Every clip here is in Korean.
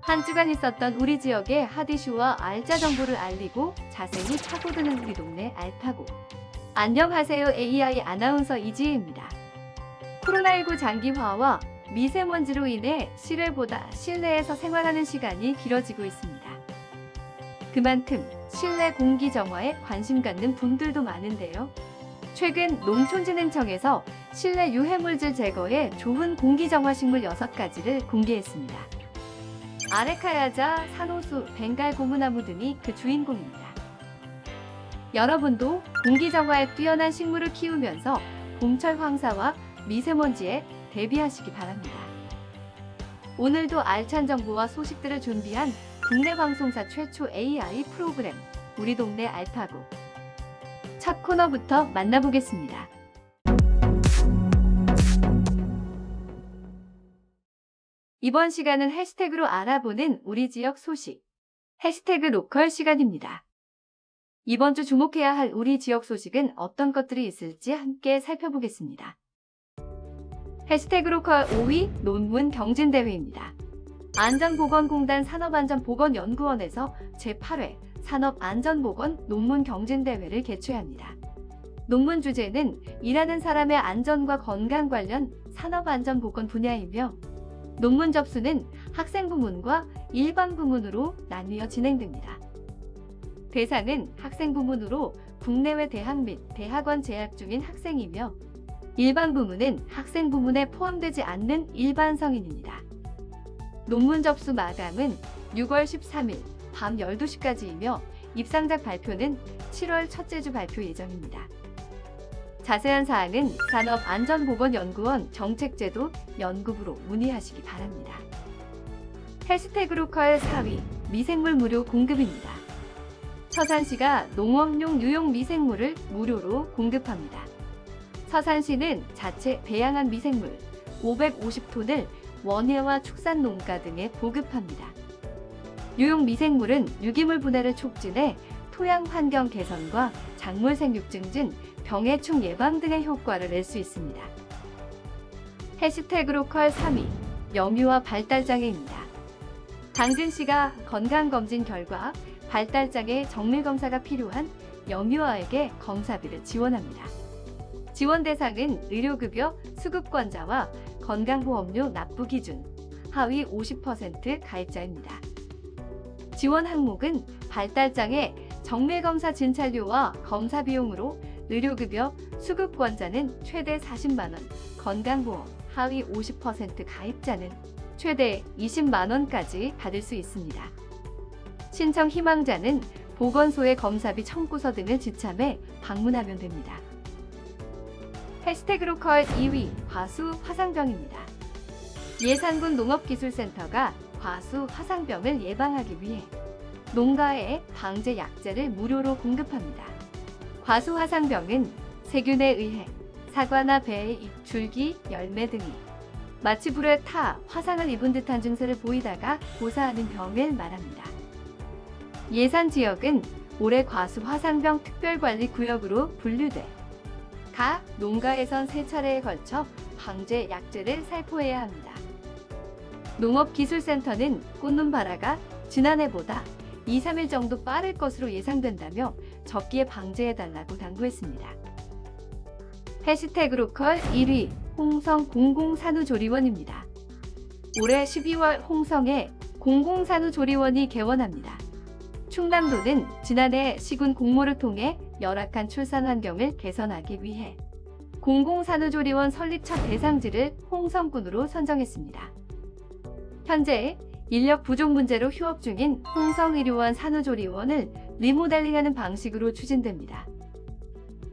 한 주간 있었던 우리 지역의 핫 이슈와 알짜 정보를 알리고 자세히 파고드는 우리 동네 알파고. 안녕하세요. AI 아나운서 이지혜입니다. 코로나19 장기화와 미세먼지로 인해 실외보다 실내에서 생활하는 시간이 길어지고 있습니다. 그만큼 실내 공기 정화에 관심 갖는 분들도 많은데요. 최근 농촌진흥청에서 실내 유해물질 제거에 좋은 공기 정화 식물 6가지를 공개했습니다. 아레카야자, 산호수, 벵갈 고무나무 등이 그 주인공입니다. 여러분도 공기 정화에 뛰어난 식물을 키우면서 봄철 황사와 미세먼지에 대비하시기 바랍니다. 오늘도 알찬 정보와 소식들을 준비한 국내 방송사 최초 AI 프로그램 우리 동네 알파고. 첫 코너부터 만나보겠습니다. 이번 시간은 해시태그로 알아보는 우리 지역 소식, 해시태그 로컬 시간입니다. 이번 주 주목해야 할 우리 지역 소식은 어떤 것들이 있을지 함께 살펴보겠습니다. 해시태그 로컬 5위 논문 경진대회입니다. 안전보건공단 산업안전보건연구원에서 제8회 산업안전보건 논문 경진대회를 개최합니다. 논문 주제는 일하는 사람의 안전과 건강 관련 산업안전보건 분야이며 논문 접수는 학생 부문과 일반 부문으로 나뉘어 진행됩니다. 대상은 학생 부문으로 국내외 대학 및 대학원 재학 중인 학생이며 일반 부문은 학생 부문에 포함되지 않는 일반 성인입니다. 논문 접수 마감은 6월 13일 밤 12시까지이며 입상작 발표는 7월 첫째 주 발표 예정입니다. 자세한 사항은 산업안전보건연구원 정책제도 연구부로 문의하시기 바랍니다. 해시태그 로컬 4위 미생물 무료 공급입니다. 서산시가 농업용 유용 미생물을 무료로 공급합니다. 서산시는 자체 배양한 미생물 550톤을 원예와 축산농가 등에 보급합니다. 유용 미생물은 유기물 분해를 촉진해 토양 환경 개선과 작물 생육 증진, 병해충 예방 등의 효과를 낼 수 있습니다. 해시태그 로컬 3위 영유아 발달장애입니다. 당진시가 건강검진 결과 발달장애 정밀검사가 필요한 영유아에게 검사비를 지원합니다. 지원 대상은 의료급여 수급권자와 건강보험료 납부 기준 하위 50% 가입자입니다. 지원 항목은 발달장애 정밀검사 진찰료와 검사 비용으로 의료급여 수급권자는 최대 40만 원, 건강보험 하위 50% 가입자는 최대 20만 원까지 받을 수 있습니다. 신청 희망자는 보건소의 검사비 청구서 등을 지참해 방문하면 됩니다. 해시태그 로컬 2위 과수 화상병입니다. 예산군 농업기술센터가 과수 화상병을 예방하기 위해 농가에 방제 약제를 무료로 공급합니다. 과수 화상병은 세균에 의해 사과나 배의 잎, 줄기, 열매 등이 마치 불에 타 화상을 입은 듯한 증세를 보이다가 고사하는 병을 말합니다. 예산 지역은 올해 과수 화상병 특별관리구역으로 분류돼 각 농가에선 3차례에 걸쳐 방제 약제를 살포해야 합니다. 농업기술센터는 꽃눈발화가 지난해보다 2-3일 정도 빠를 것으로 예상된다며 적기에 방제해달라고 당부했습니다. 해시태그 로컬 1위 홍성 공공산후조리원입니다. 올해 12월 홍성에 공공산후조리원이 개원합니다. 충남도는 지난해 시군 공모를 통해 열악한 출산 환경을 개선하기 위해 공공산후조리원 설립 첫 대상지를 홍성군으로 선정했습니다. 현재 인력 부족 문제로 휴업 중인 홍성의료원 산후조리원을 리모델링하는 방식으로 추진됩니다.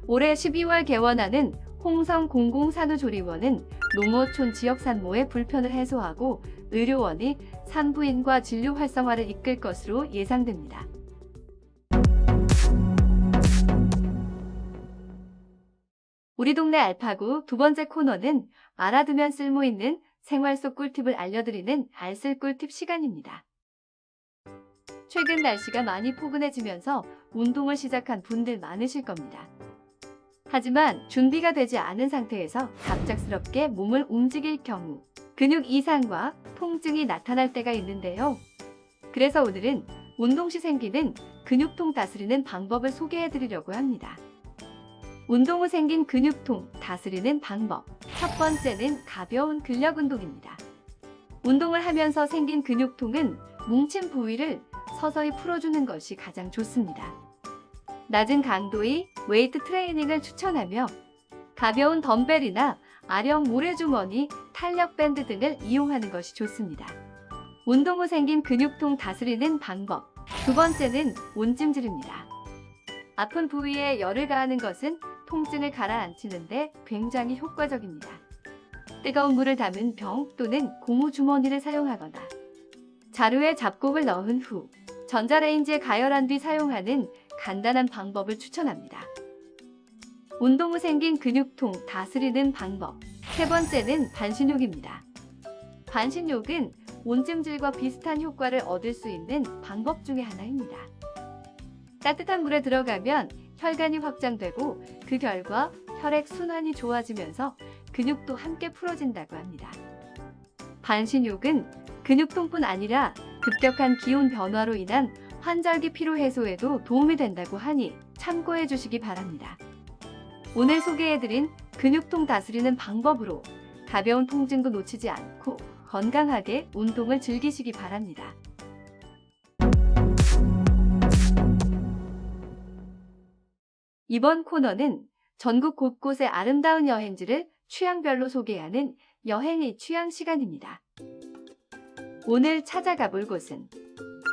올해 12월 개원하는 홍성 공공산후조리원은 농어촌 지역 산모의 불편을 해소하고 의료원이 산부인과 진료 활성화를 이끌 것으로 예상됩니다. 우리 동네 알파고 두 번째 코너는 알아두면 쓸모있는 생활 속 꿀팁을 알려드리는 알쓸 꿀팁 시간입니다. 최근 날씨가 많이 포근해지면서 운동을 시작한 분들 많으실 겁니다. 하지만 준비가 되지 않은 상태에서 갑작스럽게 몸을 움직일 경우 근육 이상과 통증이 나타날 때가 있는데요. 그래서 오늘은 운동 시 생기는 근육통 다스리는 방법을 소개해 드리려고 합니다. 운동 후 생긴 근육통 다스리는 방법. 첫 번째는 가벼운 근력 운동입니다. 운동을 하면서 생긴 근육통은 뭉친 부위를 서서히 풀어주는 것이 가장 좋습니다. 낮은 강도의 웨이트 트레이닝을 추천하며 가벼운 덤벨이나 아령 모래주머니, 탄력 밴드 등을 이용하는 것이 좋습니다. 운동 후 생긴 근육통 다스리는 방법. 두 번째는 온찜질입니다. 아픈 부위에 열을 가하는 것은 통증을 가라앉히는데 굉장히 효과적입니다. 뜨거운 물을 담은 병 또는 고무 주머니를 사용하거나 자루에 잡곡을 넣은 후 전자레인지에 가열한 뒤 사용하는 간단한 방법을 추천합니다. 운동 후 생긴 근육통 다스리는 방법. 세 번째는 반신욕입니다. 반신욕은 온찜질과 비슷한 효과를 얻을 수 있는 방법 중에 하나입니다. 따뜻한 물에 들어가면 혈관이 확장되고 그 결과 혈액 순환이 좋아지면서 근육도 함께 풀어진다고 합니다. 반신욕은 근육통뿐 아니라 급격한 기온 변화로 인한 환절기 피로 해소에도 도움이 된다고 하니 참고해 주시기 바랍니다. 오늘 소개해드린 근육통 다스리는 방법으로 가벼운 통증도 놓치지 않고 건강하게 운동을 즐기시기 바랍니다. 이번 코너는 전국 곳곳의 아름다운 여행지를 취향별로 소개하는 여행의 취향 시간입니다. 오늘 찾아가 볼 곳은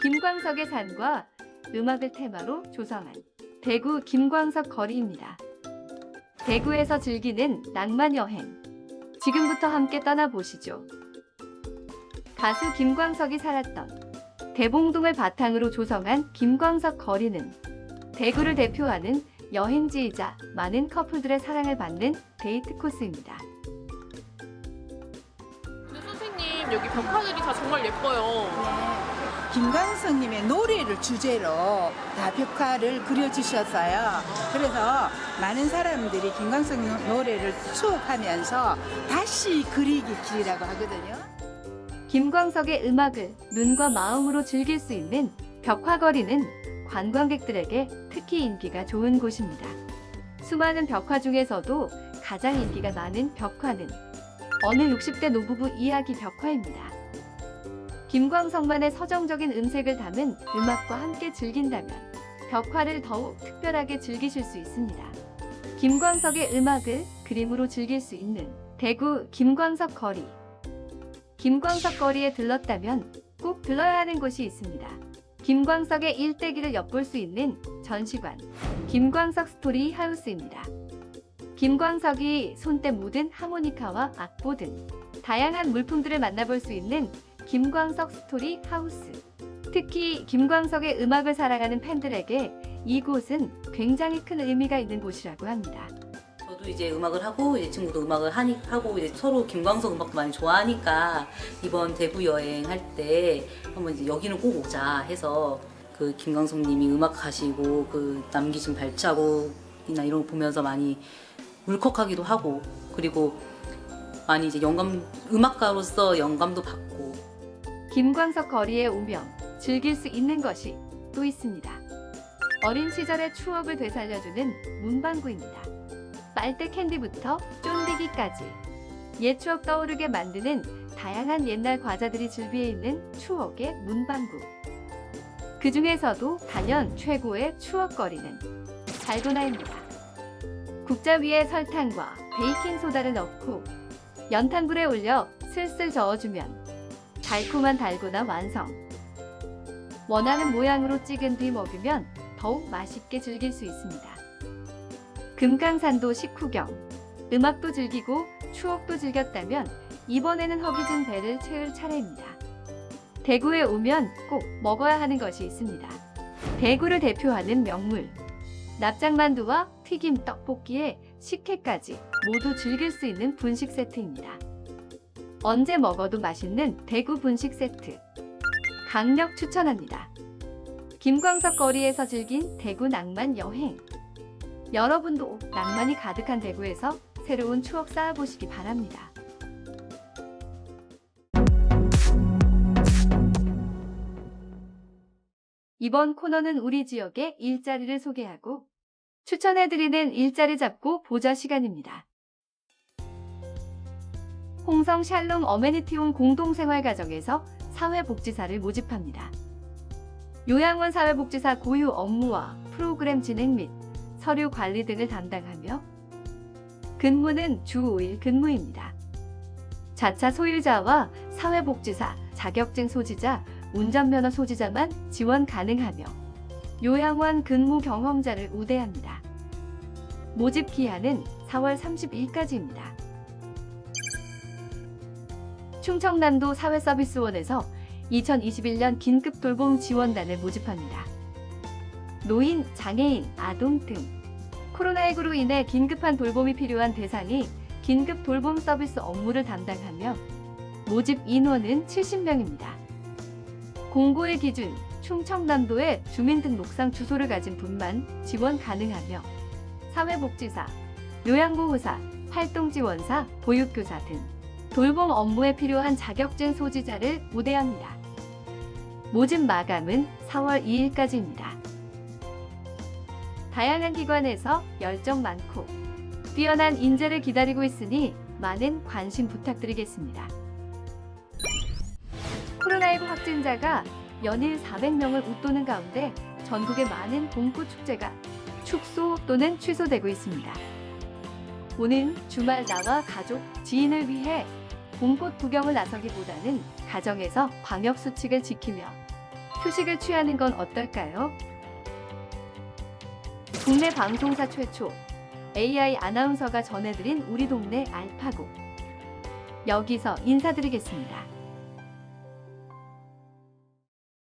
김광석의 산과 음악을 테마로 조성한 대구 김광석 거리입니다. 대구에서 즐기는 낭만 여행. 지금부터 함께 떠나보시죠. 가수 김광석이 살았던 대봉동을 바탕으로 조성한 김광석 거리는 대구를 대표하는 여행지이자 많은 커플들의 사랑을 받는 데이트 코스입니다. 근데 선생님, 여기 벽화들이 다 정말 예뻐요. 김광석님의 노래를 주제로 다 벽화를 그려주셨어요. 그래서 많은 사람들이 김광석 노래를 추억하면서 다시 그리기 길이라고 하거든요. 김광석의 음악을 눈과 마음으로 즐길 수 있는 벽화거리는 관광객들에게 특히 인기가 좋은 곳입니다. 수많은 벽화 중에서도 가장 인기가 많은 벽화는 어느 60대 노부부 이야기 벽화입니다. 김광석만의 서정적인 음색을 담은 음악과 함께 즐긴다면 벽화를 더욱 특별하게 즐기실 수 있습니다. 김광석의 음악을 그림으로 즐길 수 있는 대구 김광석 거리. 김광석 거리에 들렀다면 꼭 들러야 하는 곳이 있습니다. 김광석의 일대기를 엿볼 수 있는 전시관, 김광석 스토리 하우스입니다. 김광석이 손때 묻은 하모니카와 악보 등 다양한 물품들을 만나볼 수 있는 김광석 스토리 하우스. 특히 김광석의 음악을 사랑하는 팬들에게 이곳은 굉장히 큰 의미가 있는 곳이라고 합니다. 저도 이제 음악을 하고 이제 친구도 음악을 하고 이제 서로 김광석 음악도 많이 좋아하니까 이번 대구 여행할 때 한번 이제 여기는 꼭 오자 해서 그 김광석님이 음악하시고 그 남기신 발자국이나 이런 거 보면서 많이 울컥하기도 하고 그리고 많이 이제 음악가로서 영감도 받고. 김광석 거리에 오면 즐길 수 있는 것이 또 있습니다. 어린 시절의 추억을 되살려주는 문방구입니다. 빨대 캔디부터 쫀디기까지 옛 추억 떠오르게 만드는 다양한 옛날 과자들이 즐비해 있는 추억의 문방구. 그 중에서도 단연 최고의 추억거리는 달고나입니다. 국자 위에 설탕과 베이킹소다를 넣고 연탄불에 올려 슬슬 저어주면 달콤한 달고나 완성. 원하는 모양으로 찍은 뒤 먹으면 더욱 맛있게 즐길 수 있습니다. 금강산도 식후경, 음악도 즐기고 추억도 즐겼다면 이번에는 허기진 배를 채울 차례입니다. 대구에 오면 꼭 먹어야 하는 것이 있습니다. 대구를 대표하는 명물, 납작만두와 튀김 떡볶이에 식혜까지 모두 즐길 수 있는 분식 세트입니다. 언제 먹어도 맛있는 대구 분식 세트, 강력 추천합니다. 김광석 거리에서 즐긴 대구 낭만 여행. 여러분도 낭만이 가득한 대구에서 새로운 추억 쌓아보시기 바랍니다. 이번 코너는 우리 지역의 일자리를 소개하고 추천해드리는 일자리 잡고 보자 시간입니다. 홍성 샬롬 어메니티홈 공동생활가정에서 사회복지사를 모집합니다. 요양원 사회복지사 고유 업무와 프로그램 진행 및 서류 관리 등을 담당하며 근무는 주 5일 근무입니다. 자차 소유자와 사회복지사, 자격증 소지자, 운전면허 소지자만 지원 가능하며 요양원 근무 경험자를 우대합니다. 모집 기한은 4월 30일까지입니다. 충청남도 사회서비스원에서 2021년 긴급 돌봄 지원단을 모집합니다. 노인, 장애인, 아동 등 코로나19로 인해 긴급한 돌봄이 필요한 대상이 긴급 돌봄 서비스 업무를 담당하며 모집 인원은 70명입니다. 공고의 기준, 충청남도의 주민등록상 주소를 가진 분만 지원 가능하며 사회복지사, 요양보호사, 활동지원사, 보육교사 등 돌봄 업무에 필요한 자격증 소지자를 우대합니다. 모집 마감은 4월 2일까지입니다. 다양한 기관에서 열정 많고 뛰어난 인재를 기다리고 있으니 많은 관심 부탁드리겠습니다. 코로나19 확진자가 연일 400명을 웃도는 가운데 전국의 많은 봄꽃 축제가 축소 또는 취소되고 있습니다. 오는 주말 나와 가족, 지인을 위해 봄꽃 구경을 나서기보다는 가정에서 방역수칙을 지키며 휴식을 취하는 건 어떨까요? 국내 방송사 최초 AI 아나운서가 전해드린 우리 동네 알파고. 여기서 인사드리겠습니다.